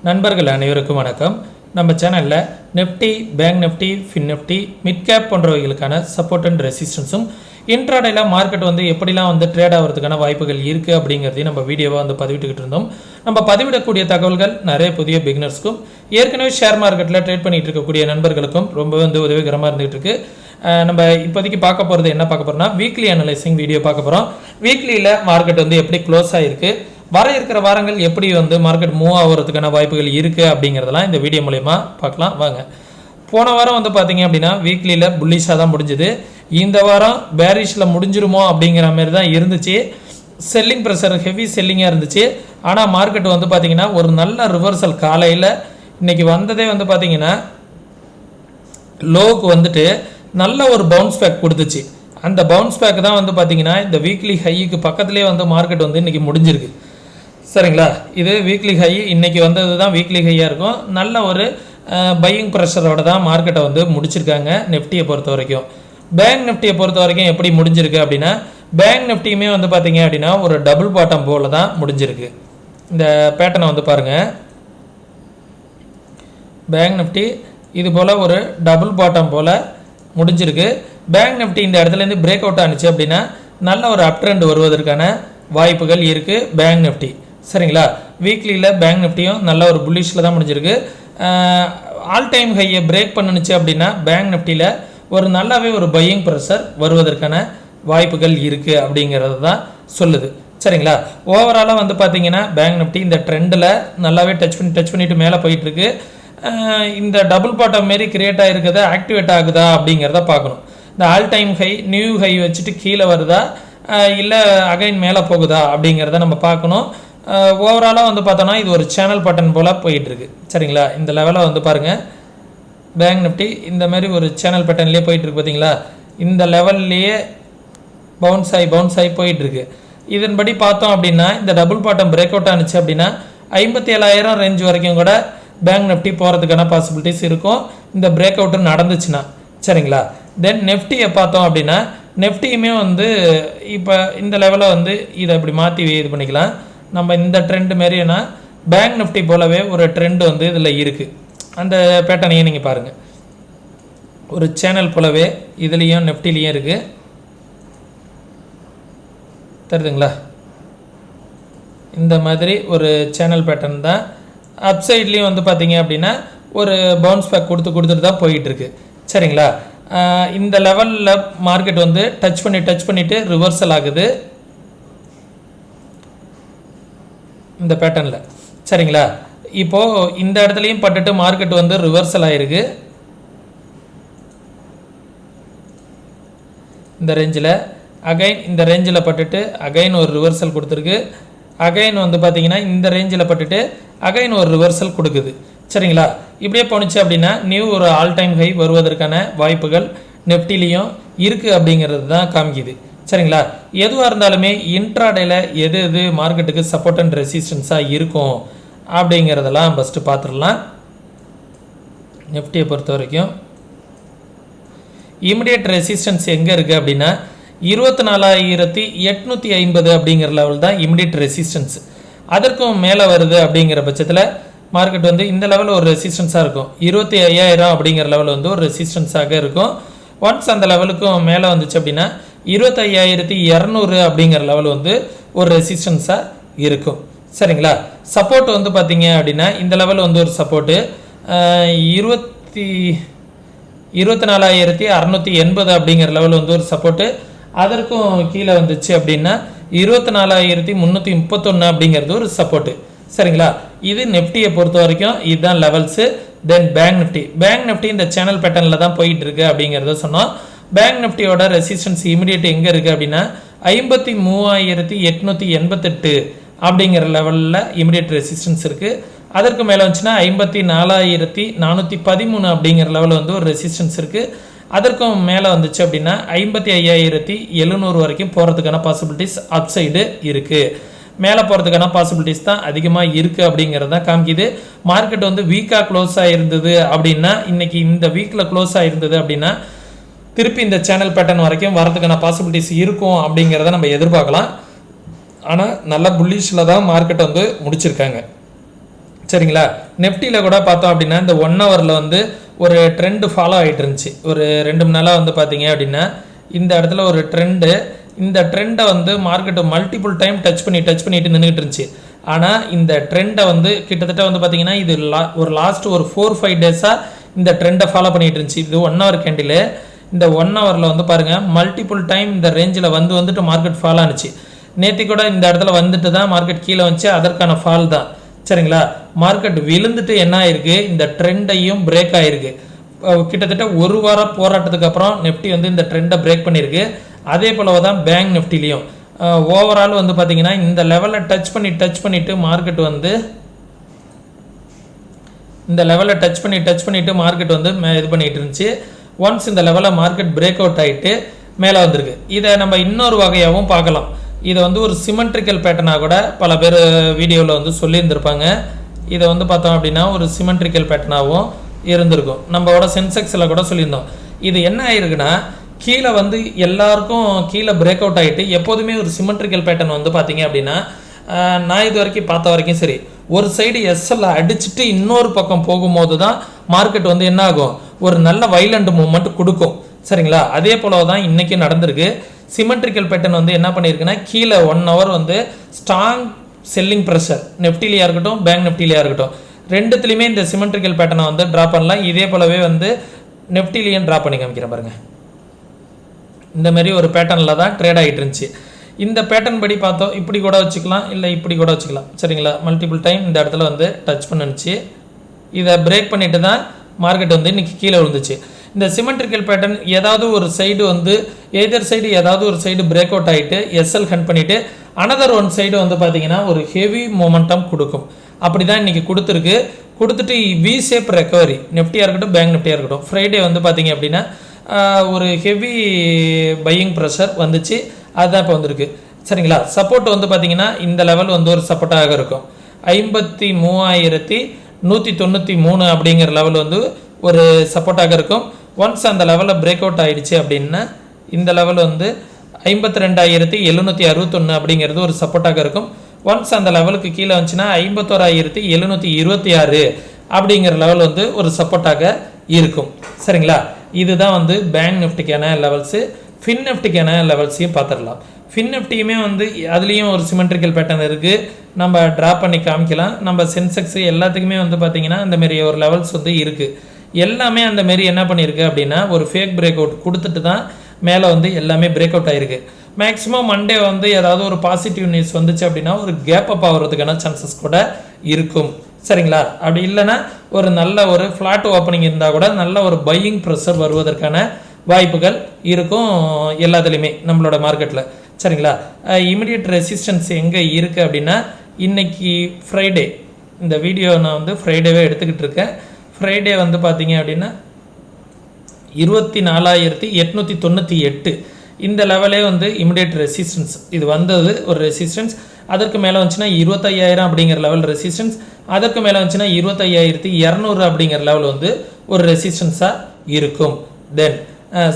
நண்பர்கள் அனைவருக்கும் வணக்கம். நம்ம சேனலில் Nifty, bank Nifty, fin Nifty, mid cap போன்றவைகளுக்கான சப்போர்ட் அண்ட் ரெசிஸ்டன்ஸும் இன்ட்ராடேல மார்க்கெட் எப்படிலாம் ட்ரேட் ஆகிறதுக்கான வாய்ப்புகள் இருக்குது அப்படிங்கிறதையும் நம்ம வீடியோவாக பதிவிட்டுக்கிட்டு இருந்தோம். நம்ம பதிவிடக்கூடிய தகவல்கள் நிறைய புதிய பிகினர்ஸ்க்கும் ஏற்கனவே ஷேர் மார்க்கெட்டில் ட்ரேட் பண்ணிட்டு இருக்கக்கூடிய நண்பர்களுக்கும் ரொம்பவே உதவிகரமாக இருந்துகிட்டு இருக்கு. நம்ம இப்போதைக்கு பார்க்க போகிறது என்ன பார்க்க போகிறோம்னா வீக்லி அனலைசிங் வீடியோ பார்க்க போகிறோம். வீக்லியில் மார்க்கெட் எப்படி க்ளோஸ் ஆகிருக்கு, வர இருக்கிற வாரங்கள் எப்படி மார்க்கெட் மூவ் ஆகிறதுக்கான வாய்ப்புகள் இருக்குது அப்படிங்கிறதெல்லாம் இந்த வீடியோ மூலயமா பார்க்கலாம் வாங்க. போன வாரம் பார்த்தீங்க அப்படின்னா வீக்லியில் புல்லிஷாக தான் முடிஞ்சுது. இந்த வாரம் பேரிஷில் முடிஞ்சிருமோ அப்படிங்கிற மாதிரி தான் இருந்துச்சு. செல்லிங் ப்ரெஷர் ஹெவி செல்லிங்காக இருந்துச்சு. ஆனால் மார்க்கெட் பார்த்தீங்கன்னா ஒரு நல்ல ரிவர்சல் காலையில் இன்னைக்கு வந்ததே பார்த்தீங்கன்னா லோவுக்கு நல்ல ஒரு பவுன்ஸ் பேக் கொடுத்துச்சு. அந்த பவுன்ஸ் பேக் தான் பார்த்தீங்கன்னா இந்த வீக்லி ஹைக்கு பக்கத்துலேயே மார்க்கெட் இன்னைக்கு முடிஞ்சிருக்கு. சரிங்களா, இது வீக்லி ஹை இன்னைக்கு வந்தது தான் வீக்லி ஹையாக இருக்கும். நல்ல ஒரு பையிங் ப்ரெஷரோட தான் மார்க்கெட்டை முடிச்சிருக்காங்க. நிஃப்டியை பொறுத்த வரைக்கும், பேங்க் நிஃப்டியை பொறுத்த வரைக்கும் எப்படி முடிஞ்சிருக்கு அப்படின்னா பேங்க் நிஃப்டியுமே பார்த்தீங்க அப்படின்னா ஒரு டபுள் பாட்டம் போல தான் முடிஞ்சிருக்கு. இந்த பேட்டர்னை பாருங்கள். பேங்க் நிஃப்டி இது போல் ஒரு டபுள் பாட்டம் போல் முடிஞ்சிருக்கு. பேங்க் நிஃப்டி இந்த இடத்துலேருந்து பிரேக் அவுட் ஆனிச்சு அப்படின்னா நல்ல ஒரு அப் ட்ரெண்ட் வருவதற்கான வாய்ப்புகள் இருக்குது பேங்க் நிஃப்டி. சரிங்களா, வீக்லியில் பேங்க் நிஃப்டியும் நல்ல ஒரு புல்லிஷில் தான் முடிஞ்சிருக்கு. ஆல் டைம் ஹையை பிரேக் பண்ணுச்சு அப்படின்னா பேங்க் நிஃப்டியில் ஒரு நல்லாவே ஒரு பையிங் ப்ரெஷர் வருவதற்கான வாய்ப்புகள் இருக்குது அப்படிங்கிறது தான் சொல்லுது. சரிங்களா, ஓவராலாக பார்த்தீங்கன்னா பேங்க் நிஃப்டி இந்த ட்ரெண்டில் நல்லாவே டச் பண்ணிட்டு மேலே போயிட்டுருக்கு. இந்த டபுள் பாட்டம் மாரி கிரியேட் ஆகிருக்கிறத ஆக்டிவேட் ஆகுதா அப்படிங்கிறத பார்க்கணும். இந்த all time high new high வச்சுட்டு கீழே வருதா இல்லை அகைன் மேலே போகுதா அப்படிங்கிறத நம்ம பார்க்கணும். ஓவராலாக பார்த்தோன்னா இது ஒரு சேனல் பட்டன் போல் போயிட்டுருக்கு. சரிங்களா, இந்த லெவலில் பாருங்கள் பேங்க் நிஃப்டி இந்த மாதிரி ஒரு சேனல் பட்டன்லேயே போயிட்டுருக்கு. பார்த்தீங்களா, இந்த லெவல்லையே பவுன்ஸ் ஆகி போயிட்டுருக்கு. இதன்படி பார்த்தோம் அப்படின்னா இந்த டபுள் பாட்டம் பிரேக் அவுட் ஆனிச்சு அப்படின்னா 57,000 ரேஞ்ச் வரைக்கும் கூட பேங்க் நிஃப்டி போகிறதுக்கான பாசிபிலிட்டிஸ் இருக்கும் இந்த பிரேக் அவுட்டு நடந்துச்சுன்னா. சரிங்களா, தென் நெஃப்டியை பார்த்தோம் அப்படின்னா நெஃப்டியுமே இப்போ இந்த லெவலில் இதை இப்படி மாற்றி இது பண்ணிக்கலாம். நம்ம இந்த ட்ரெண்டு மாரினா பேங்க் நிஃப்டி போலவே ஒரு ட்ரெண்டு இதில் இருக்குது. அந்த பேட்டர்னையும் நீங்கள் பாருங்கள், ஒரு சேனல் போலவே இதுலேயும் நெஃப்டிலையும் இருக்குது. தெரியுதுங்களா, இந்த மாதிரி ஒரு சேனல் பேட்டர்ன் தான். அப் சைட்லேயும் பார்த்தீங்க அப்படின்னா ஒரு பவுன்ஸ் பேக் கொடுத்துட்டு தான் போயிட்டுருக்கு. சரிங்களா, இந்த லெவலில் மார்க்கெட் டச் பண்ணிவிட்டு ரிவர்சல் ஆகுது இந்த பேட்டர்னில். சரிங்களா, இப்போது இந்த இடத்துலையும் பட்டுட்டு மார்க்கெட் ரிவர்சல் ஆகிருக்கு. இந்த ரேஞ்சில் அகைன் இந்த ரேஞ்சில் பட்டுட்டு அகைன் ஒரு ரிவர்சல் கொடுத்துருக்கு. அகைன் பார்த்தீங்கன்னா இந்த ரேஞ்சில் பட்டுட்டு அகைன் ஒரு ரிவர்சல் கொடுக்குது. சரிங்களா, இப்படியே போணுச்சு அப்படின்னா நியூ ஒரு ஆல் டைம் ஹை வருவதற்கான வாய்ப்புகள் நெஃப்டிலையும் இருக்குது அப்படிங்கிறது தான் காமிக்குது. சரிங்களா, எதுவாக இருந்தாலுமே இன்ட்ராடேல எது மார்க்கெட்டுக்கு சப்போர்ட் அண்ட் ரெசிஸ்டன்ஸாக இருக்கும் அப்படிங்கிறதெல்லாம் ஃபஸ்ட்டு பார்த்துடலாம். நிஃப்டியை பொறுத்த வரைக்கும் இமிடியேட் ரெசிஸ்டன்ஸ் எங்கே இருக்குது அப்படின்னா 24,850 அப்படிங்கிற லெவல் தான் இமிடியேட் ரெசிஸ்டன்ஸ். அதற்கும் மேலே வருது அப்படிங்கிற பட்சத்தில் மார்க்கெட் இந்த லெவலில் ஒரு ரெசிஸ்டன்ஸாக இருக்கும். 25,000 அப்படிங்கிற லெவல் ஒரு ரெசிஸ்டன்ஸாக இருக்கும். ஒன்ஸ் அந்த லெவலுக்கும் மேலே வந்துச்சு அப்படின்னா 25,200 அப்படிங்கிற லெவல் ஒரு ரெசிஸ்டன்ஸாக இருக்கும். சரிங்களா, சப்போர்ட் பார்த்தீங்க அப்படின்னா இந்த லெவல் ஒரு சப்போர்ட்டு 24,680 அப்படிங்கிற லெவல் ஒரு சப்போர்ட்டு. அதற்கும் கீழே வந்துச்சு அப்படின்னா 24,331 அப்படிங்கிறது ஒரு சப்போர்ட்டு. சரிங்களா, இது நெஃப்டியை பொறுத்த வரைக்கும் இதுதான் லெவல்ஸு. தென் பேங்க் நிஃப்டி இந்த சேனல் பேட்டர்னில் தான் போயிட்டு இருக்கு அப்படிங்கிறத சொன்னோம். பேங்க் நிஃப்டியோட ரெசிஸ்டன்ஸ் இமிடியேட் எங்கே இருக்குது அப்படின்னா 53,888 அப்படிங்கிற லெவலில் இமிடியேட் ரெசிஸ்டன்ஸ் இருக்குது. அதற்கு மேலே வந்துச்சுன்னா 54,413 அப்படிங்கிற லெவலில் ஒரு ரெசிஸ்டன்ஸ் இருக்குது. அதற்கும் மேலே வந்துச்சு அப்படின்னா 55,700 வரைக்கும் போகிறதுக்கான பாசிபிலிட்டிஸ் அப் சைடு இருக்குது. மேலே போகிறதுக்கான பாசிபிலிட்டிஸ் தான் அதிகமாக இருக்குது அப்படிங்கிறது தான் காமிக்குது. மார்க்கெட் வீக்காக க்ளோஸ் ஆகிருந்தது அப்படின்னா இன்னைக்கு இந்த வீக்கில் க்ளோஸ் ஆகிருந்தது அப்படின்னா திருப்பி இந்த சேனல் பேட்டர்ன் வரைக்கும் வரதுக்கான பாசிபிலிட்டிஸ் இருக்கும் அப்படிங்கிறத நம்ம எதிர்பார்க்கலாம். ஆனால் நல்ல புல்லிஷில் தான் மார்க்கெட் முடிச்சிருக்காங்க. சரிங்களா. நெஃப்டியில் கூட பார்த்தோம் அப்படின்னா இந்த 1 ஹவரில் வந்து ஒரு ட்ரெண்டு ஃபாலோ ஆகிட்டு இருந்துச்சு. ஒரு 2 மணி நாளாக வந்து பார்த்தீங்க அப்படின்னா இந்த இடத்துல ஒரு ட்ரெண்டு, இந்த ட்ரெண்டை வந்து மார்க்கெட்டு மல்டிபிள் டைம் டச் பண்ணிட்டு நின்றுட்டு இருந்துச்சு. ஆனால் இந்த ட்ரெண்டை வந்து கிட்டத்தட்ட வந்து பார்த்தீங்கன்னா இது ஒரு லாஸ்ட் ஒரு 4-5 டேஸாக இந்த ட்ரெண்டை ஃபாலோ பண்ணிட்டு இருந்துச்சு. இது 1 ஹவர் கேண்டில். இந்த 1 ஹவரில் வந்து பாருங்கள் மல்டிபிள் டைம் இந்த ரேஞ்சில் வந்துட்டு மார்க்கெட் ஃபால் ஆனிச்சு. நேற்று கூட இந்த இடத்துல வந்துட்டு தான் மார்க்கெட் கீழே வந்துச்சு, அதற்கான ஃபால் தான். சரிங்களா. மார்க்கெட் விழுந்துட்டு என்ன ஆயிருக்கு, இந்த ட்ரெண்டையும் பிரேக் ஆயிருக்கு. கிட்டத்தட்ட ஒரு வாரம் போராட்டத்துக்கு அப்புறம் நெஃப்டி வந்து இந்த ட்ரெண்டை பிரேக் பண்ணியிருக்கு. அதே போல தான் பேங்க் நெஃப்டிலையும் ஓவரால் வந்து பார்த்தீங்கன்னா இந்த லெவலில் டச் பண்ணிட்டு மார்க்கெட் வந்து இந்த லெவலில் டச் பண்ணிட்டு மார்க்கெட் வந்து இது பண்ணிட்டு இருந்துச்சு. ஒன்ஸ் இந்த லெவலில் மார்க்கெட் பிரேக் அவுட் ஆகிட்டு மேலே வந்திருக்கு. இதை நம்ம இன்னொரு வகையாகவும் பார்க்கலாம். இதை வந்து ஒரு சிமெட்ரிக்கல் பேட்டர்னாக கூட பல பேர் வீடியோவில் வந்து சொல்லியிருந்திருப்பாங்க. இதை வந்து பார்த்தோம் அப்படின்னா ஒரு சிமெட்ரிக்கல் பேட்டர்னாகவும் இருந்திருக்கும். நம்மளோட சென்செக்ஸில் கூட சொல்லியிருந்தோம். இது என்ன ஆயிருக்குன்னா கீழே வந்து எல்லாருக்கும் கீழே பிரேக் அவுட் ஆகிட்டு எப்போதுமே ஒரு சிமெட்ரிக்கல் பேட்டர்ன் வந்து பார்த்தீங்க அப்படின்னா நான் இது வரைக்கும் பார்த்த வரைக்கும் சரி, ஒரு சைடு எஸ்எல்ல அடிச்சுட்டு இன்னொரு பக்கம் போகும்போது தான் மார்க்கெட் வந்து என்ன ஆகும், ஒரு நல்ல வைலண்ட் மூவ்மெண்ட் கொடுக்கும். சரிங்களா. அதே போல தான் இன்றைக்கி நடந்திருக்கு. சிமெட்ரிக்கல் பேட்டர்ன் வந்து என்ன பண்ணியிருக்குன்னா கீழே 1 ஹவர் வந்து ஸ்ட்ராங் செல்லிங் ப்ரெஷர் நெஃப்டிலையாக இருக்கட்டும் பேங்க் நெஃப்டிலையாக இருக்கட்டும் ரெண்டுத்துலையுமே இந்த சிமெட்ரிக்கல் பேட்டர்னை வந்து ட்ரா பண்ணலாம். இதே போலவே வந்து நெஃப்டிலையும் ட்ரா பண்ணி காமிக்கிறேன் பாருங்கள். இந்த மாதிரி ஒரு பேட்டர்னில் தான் ட்ரேட் ஆகிட்டு இருந்துச்சு. இந்த பேட்டர்ன் படி பார்த்தோம் இப்படி கூட வச்சுக்கலாம், இல்லை இப்படி கூட வச்சுக்கலாம். சரிங்களா. மல்டிபிள் டைம் இந்த இடத்துல வந்து டச் பண்ணிச்சு. இதை பிரேக் பண்ணிட்டு தான் மார்க்கெட் வந்து இன்றைக்கி கீழே விழுந்துச்சு. இந்த சிமெட்ரிக்கல் பேட்டர்ன் ஏதாவது ஒரு சைடு வந்து எதர் சைடு ஏதாவது ஒரு சைடு பிரேக் அவுட் ஆகிட்டு எஸ்எல் ஹண்ட் பண்ணிவிட்டு அனதர் ஒன் சைடு வந்து பார்த்தீங்கன்னா ஒரு ஹெவி மொமெண்டம் கொடுக்கும். அப்படி தான் இன்றைக்கி கொடுத்துட்டு வி ஷேப் ரெக்கவரி நெஃப்டியாக இருக்கட்டும் பேங்க் நெஃப்டியாக இருக்கட்டும். ஃப்ரைடே வந்து பார்த்தீங்க அப்படின்னா ஒரு ஹெவி பையிங் ப்ரெஷர் வந்துச்சு. அதுதான் இப்போ வந்திருக்கு. சரிங்களா. சப்போர்ட் வந்து பார்த்தீங்கன்னா இந்த லெவல் வந்து ஒரு சப்போர்ட்டாக இருக்கும். 53,193 அப்படிங்கிற லெவல் வந்து ஒரு சப்போர்ட்டாக இருக்கும். ஒன்ஸ் அந்த லெவலில் பிரேக் அவுட் ஆகிடுச்சு அப்படின்னா இந்த லெவல் வந்து 52,761 அப்படிங்கிறது ஒரு சப்போர்ட்டாக இருக்கும். ஒன்ஸ் அந்த லெவலுக்கு கீழே வந்துச்சுன்னா 51,726 அப்படிங்கிற லெவல் வந்து ஒரு சப்போர்ட்டாக இருக்கும். சரிங்களா. இதுதான் வந்து பேங்க் நிஃப்டிக்கான லெவல்ஸு. ஃபின் நிஃப்டிக்கான லெவல்ஸையும் பார்த்துடலாம். ஃபின் நிஃப்டியுமே வந்து அதுலேயும் ஒரு சிமெட்ரிக்கல் பேட்டர்ன் இருக்குது. நம்ம ட்ரா பண்ணி காமிக்கலாம். நம்ம சென்செக்ஸு எல்லாத்துக்குமே வந்து பார்த்திங்கன்னா அந்தமாரி ஒரு லெவல்ஸ் வந்து இருக்குது. எல்லாமே அந்தமாரி என்ன பண்ணியிருக்கு அப்படின்னா ஒரு ஃபேக் பிரேக் அவுட் கொடுத்துட்டு தான் மேலே வந்து எல்லாமே பிரேக் அவுட் ஆகிருக்கு. மேக்ஸிமம் மண்டே வந்து ஏதாவது ஒரு பாசிட்டிவ் நியூஸ் வந்துச்சு அப்படின்னா ஒரு கேப் அப் ஆகிறதுக்கான சான்சஸ் கூட இருக்கும். சரிங்களா. அப்படி இல்லைன்னா ஒரு நல்ல ஒரு ஃப்ளாட் ஓப்பனிங் இருந்தால் கூட நல்ல ஒரு பையிங் ப்ரெஷர் வருவதற்கான வாய்ப்புகள் இருக்கும் எல்லாத்துலேயுமே நம்மளோட மார்க்கெட்டில். சரிங்களா. இமிடியட் ரெசிஸ்டன்ஸ் எங்கே இருக்குது அப்படின்னா இன்றைக்கி ஃப்ரைடே, இந்த வீடியோ நான் வந்து ஃப்ரைடேவே எடுத்துக்கிட்டு இருக்கேன். ஃப்ரைடே வந்து பார்த்தீங்க அப்படின்னா 24,898 இந்த லெவலே வந்து இமிடியட் ரெசிஸ்டன்ஸ். இது வந்தது ஒரு ரெசிஸ்டன்ஸ். அதற்கு மேலே வந்துச்சுன்னா 25,000 அப்படிங்கிற லெவல் ரெசிஸ்டன்ஸ். அதற்கு மேலே வந்துச்சுன்னா 25,200 அப்படிங்கிற லெவல் வந்து ஒரு ரெசிஸ்டன்ஸாக இருக்கும். தென்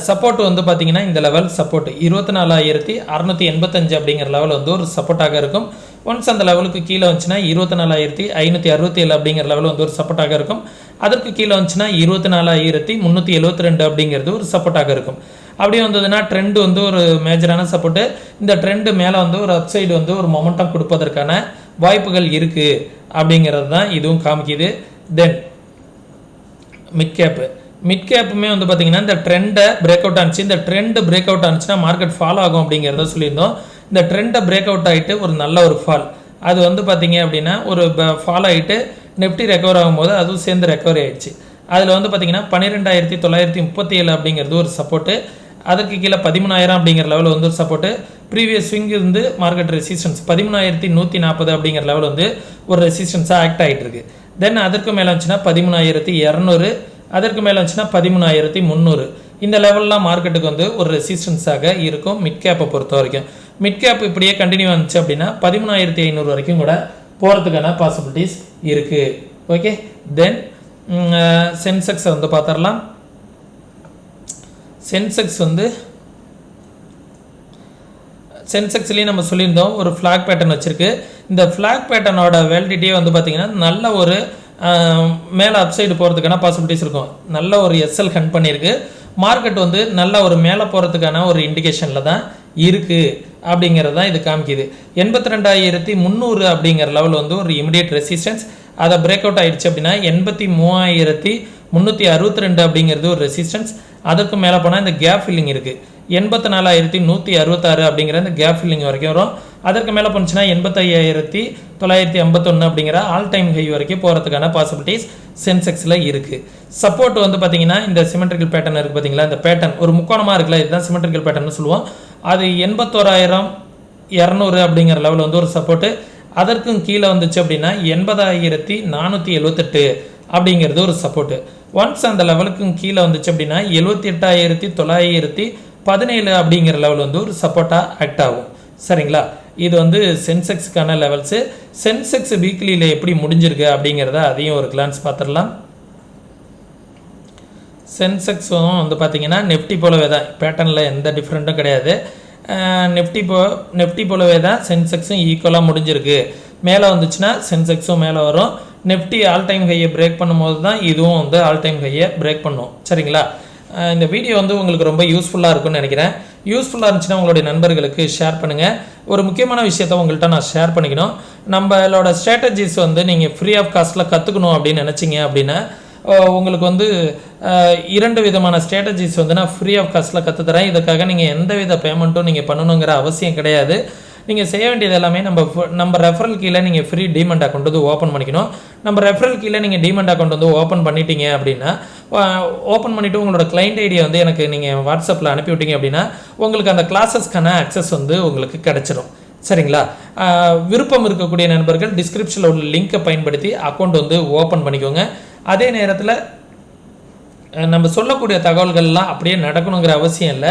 சப்போர்ட் வந்து பார்த்தீங்கன்னா இந்த லெவல் சப்போர்ட் 24,685 அப்படிங்கிற லெவல் வந்து ஒரு சப்போர்ட்டாக இருக்கும். ஒன்ஸ் அந்த லெவலுக்கு கீழே வந்துச்சுன்னா 24,567 அப்படிங்கிற லெவல் வந்து ஒரு சப்போர்ட்டாக இருக்கும். அதற்கு கீழே வந்துச்சுன்னா 24,372 அப்படிங்கிறது ஒரு சப்போர்ட்டாக இருக்கும். அப்படி வந்ததுன்னா ட்ரெண்டு வந்து ஒரு மேஜரான சப்போர்ட்டு. இந்த ட்ரெண்டு மேலே வந்து ஒரு அப்சைடு வந்து ஒரு மொமெண்டம் கொடுப்பதற்கான வாய்ப்புகள் இருக்குது அப்படிங்கிறது தான் இதுவும் காமிக்குது. தென் மிட் கேப்புமே வந்து பார்த்தீங்கன்னா இந்த ட்ரெண்டை பிரேக் அவுட் ஆனிச்சு. இந்த ட்ரெண்டு பிரேக் அவுட் ஆனிச்சுன்னா மார்க்கெட் ஃபால் ஆகும் அப்படிங்கிறத சொல்லியிருந்தோம். இந்த ட்ரெண்டை பிரேக் அவுட் ஆகிட்டு ஒரு நல்ல ஒரு ஃபால் அது வந்து பார்த்தீங்க அப்படின்னா ஒரு ஃபால் ஆகிட்டு நெஃப்டி ரெக்கவர் ஆகும்போது அதுவும் சேர்ந்து ரெக்கவரி ஆகிடுச்சு. அதில் வந்து பார்த்தீங்கன்னா 12,937 அப்படிங்கிறது ஒரு சப்போர்ட்டு. அதற்கு கீழே 13,000 அப்படிங்கிற லெவல் வந்து ஒரு சப்போர்ட்டு. ப்ரீவியஸ் ஸ்விங் இருந்து மார்க்கெட் ரெசிஸ்டன்ஸ் 13,140 அப்படிங்கிற லெவல் வந்து ஒரு ரெசிஸ்டன்ஸாக ஆக்ட் ஆகிட்டு இருக்கு. தென் அதற்கு மேலே வந்துச்சுன்னா 13,200, அதற்கு மேலே வந்துச்சுன்னா 13,300. இந்த லெவல்லாம் மார்க்கெட்டுக்கு வந்து ஒரு ரெசிஸ்டன்ஸாக இருக்கும் மிட் கேப்பை பொறுத்த வரைக்கும். மிட் கேப் இப்படியே கண்டினியூ வந்துச்சு அப்படின்னா 13,500 வரைக்கும் கூட போகிறதுக்கான பாசிபிலிட்டிஸ் இருக்குது. ஓகே. தென் சென்செக்ஸை வந்து பார்த்துடலாம். சென்செக்ஸ்லேயும் நம்ம சொல்லியிருந்தோம் ஒரு ஃப்ளாக் பேட்டர்ன் வச்சுருக்கு. இந்த ஃப்ளாக் பேட்டர்னோட வேலிடிட்டியே வந்து பார்த்திங்கன்னா நல்ல ஒரு மேலே அப்சைடு போகிறதுக்கான பாசிபிலிட்டிஸ் இருக்கும். நல்ல ஒரு எஸ்எல் ஹண்ட் பண்ணியிருக்கு. மார்க்கெட் வந்து நல்ல ஒரு மேலே போகிறதுக்கான ஒரு இண்டிகேஷனில் தான் இருக்குது அப்படிங்கிறது தான் இது காமிக்குது. 82,300 அப்படிங்கிற லெவல் வந்து ஒரு இமிடியேட் ரெசிஸ்டன்ஸ். அதை பிரேக் அவுட் ஆகிடுச்சு அப்படின்னா 83,362 அப்படிங்கிறது ஒரு ரெசிஸ்டன்ஸ். அதற்கு மேலே போனால் இந்த கேப் ஃபில்லிங் இருக்குது. 84,166 அப்படிங்கிற இந்த கேப் ஃபில்லிங் வரைக்கும் வரும். அதற்கு மேலே போனுச்சுன்னா 85,951 அப்படிங்கிற ஆல் டைம் ஹை வரைக்கும் போகிறதுக்கான பாசிபிலிட்டிஸ் சென்செக்ஸில் இருக்குது. சப்போர்ட் வந்து பார்த்தீங்கன்னா இந்த சிமெட்ரிக்கல் பேட்டர்ன் இருக்குது பார்த்தீங்களா, இந்த பேட்டர்ன் ஒரு முக்கோணமாக இருக்குல்ல, இதுதான் சிமெட்ரிக்கல் பேட்டர்னு சொல்லுவோம். அது 81,200 அப்படிங்கிற லெவல் வந்து ஒரு சப்போர்ட்டு. அதற்கும் கீழே வந்துச்சு அப்படின்னா 80,478 அப்படிங்கிறது ஒரு சப்போர்ட்டு. ஒன்ஸ் அந்த லெவலுக்கும் கீழே வந்துச்சு அப்படின்னா 78,917 அப்படிங்கிற லெவல் வந்து ஒரு சப்போர்ட்டாக ஆக்ட் ஆகும். சரிங்களா, இது வந்து சென்செக்ஸுக்கான லெவல்ஸு. சென்செக்ஸ் வீக்லியில் எப்படி முடிஞ்சிருக்கு அப்படிங்கிறத அதையும் ஒரு கிளான்ஸ் பார்த்துடலாம். சென்செக்ஸும் வந்து பார்த்திங்கன்னா நெஃப்டி போலவே தான், பேட்டர்னில் எந்த டிஃப்ரெண்ட்டும் கிடையாது. நெஃப்டி போலவே தான் சென்செக்ஸும் ஈக்குவலாக முடிஞ்சிருக்கு. மேலே வந்துச்சுன்னா சென்செக்ஸும் மேலே வரும். நெஃப்டி ஆல் டைம் ஹையை பிரேக் பண்ணும்போது தான் இதுவும் வந்து ஆல் டைம் ஹையை பிரேக் பண்ணும். சரிங்களா, இந்த வீடியோ வந்து உங்களுக்கு ரொம்ப யூஸ்ஃபுல்லாக இருக்கும்னு நினைக்கிறேன். யூஸ்ஃபுல்லாக இருந்துச்சுன்னா உங்களுடைய நண்பர்களுக்கு ஷேர் பண்ணுங்கள். ஒரு முக்கியமான விஷயத்த உங்கள்கிட்ட நான் ஷேர் பண்ணிக்கணும். நம்மளோட ஸ்ட்ராட்டஜிஸ் வந்து நீங்கள் ஃப்ரீ ஆஃப் காஸ்ட்டில் கற்றுக்கணும் அப்படின்னு நினச்சிங்க அப்படின்னா உங்களுக்கு வந்து 2 விதமான ஸ்ட்ராட்டஜிஸ் வந்து நான் ஃப்ரீ ஆஃப் காஸ்ட்டில் கற்றுத்தரேன். இதுக்காக நீங்கள் எந்த வித பேமெண்ட்டும் நீங்கள் பண்ணணுங்கிற அவசியம் கிடையாது. நீங்கள் செய்ய வேண்டியது எல்லாமே நம்ம ரெஃபரல் கீழே நீங்கள் ஃப்ரீ டீமெண்ட் அக்கௌண்ட் வந்து ஓப்பன் பண்ணிக்கணும். நம்ம ரெஃபரல் கீழே நீங்கள் டீமெண்ட் அக்கௌண்ட் வந்து ஓப்பன் பண்ணிட்டீங்க அப்படின்னா, ஓப்பன் பண்ணிவிட்டு உங்களோட கிளைண்ட் ஐடியை வந்து எனக்கு நீங்கள் வாட்ஸ்அப்பில் அனுப்பிவிட்டீங்க அப்படின்னா உங்களுக்கு அந்த கிளாஸஸ்க்கான அக்சஸ் வந்து உங்களுக்கு கிடைச்சிடும். சரிங்களா, விருப்பம் இருக்கக்கூடிய நண்பர்கள் டிஸ்கிரிப்ஷனில் உள்ள லிங்கை பயன்படுத்தி அக்கௌண்ட் வந்து ஓப்பன் பண்ணிக்கோங்க. அதே நேரத்தில் நம்ம சொல்லக்கூடிய தகவல்கள்லாம் அப்படியே நடக்கணுங்கிற அவசியம் இல்லை.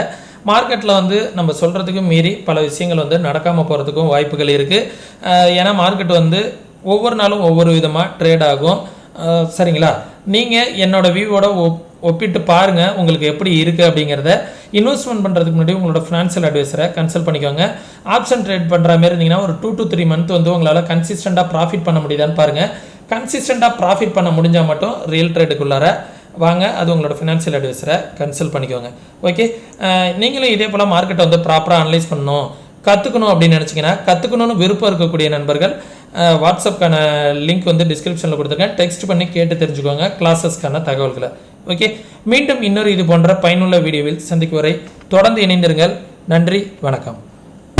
மார்க்கெட்டில் வந்து நம்ம சொல்கிறதுக்கும் மீறி பல விஷயங்கள் வந்து நடக்காமல் போகிறதுக்கும் வாய்ப்புகள் இருக்குது. ஏன்னா மார்க்கெட் வந்து ஒவ்வொரு நாளும் ஒவ்வொரு விதமாக ட்ரேட் ஆகும். சரிங்களா, நீங்கள் என்னோடய வியூவோட ஒப்பிட்டு பாருங்கள் உங்களுக்கு எப்படி இருக்குது அப்படிங்கிறத. இன்வெஸ்ட்மெண்ட் பண்ணுறதுக்கு முன்னாடி உங்களோட ஃபினான்ஷியல் அட்வைசரை கன்சல்ட் பண்ணிக்கோங்க. ஆப்ஷன் ட்ரேட் பண்ணுற மாதிரி இருந்தீங்கன்னா ஒரு 2 to 3 month வந்து உங்களால் கன்சிஸ்டண்ட்டாக ப்ராஃபிட் பண்ண முடியுதான்னு பாருங்கள். கன்சிஸ்டண்ட்டாக ப்ராஃபிட் பண்ண முடிஞ்சால் மட்டும் ரியல் ட்ரேடுக்குள்ளார வாங்க. அது உங்களோட ஃபினான்ஷியல் அட்வைசரை கன்சல்ட் பண்ணிக்கோங்க. ஓகே, நீங்களும் இதே போல் மார்க்கெட்டை வந்து ப்ராப்பராக அனலைஸ் பண்ணணும், கற்றுக்கணும் அப்படின்னு நினச்சிங்கன்னா, கற்றுக்கணும்னு விருப்பம் இருக்கக்கூடிய நண்பர்கள் வாட்ஸ்அப்கான லிங்க் வந்து டிஸ்கிரிப்ஷனில் கொடுத்துருக்கேன். டெக்ஸ்ட் பண்ணி கேட்டு தெரிஞ்சுக்கோங்க கிளாஸஸ்க்கான தகவல்களை. ஓகே, மீண்டும் இன்னொரு இது போன்ற பயனுள்ள வீடியோவில் சந்திக்கும் வரை தொடர்ந்து இணைந்திருங்கள். நன்றி, வணக்கம்.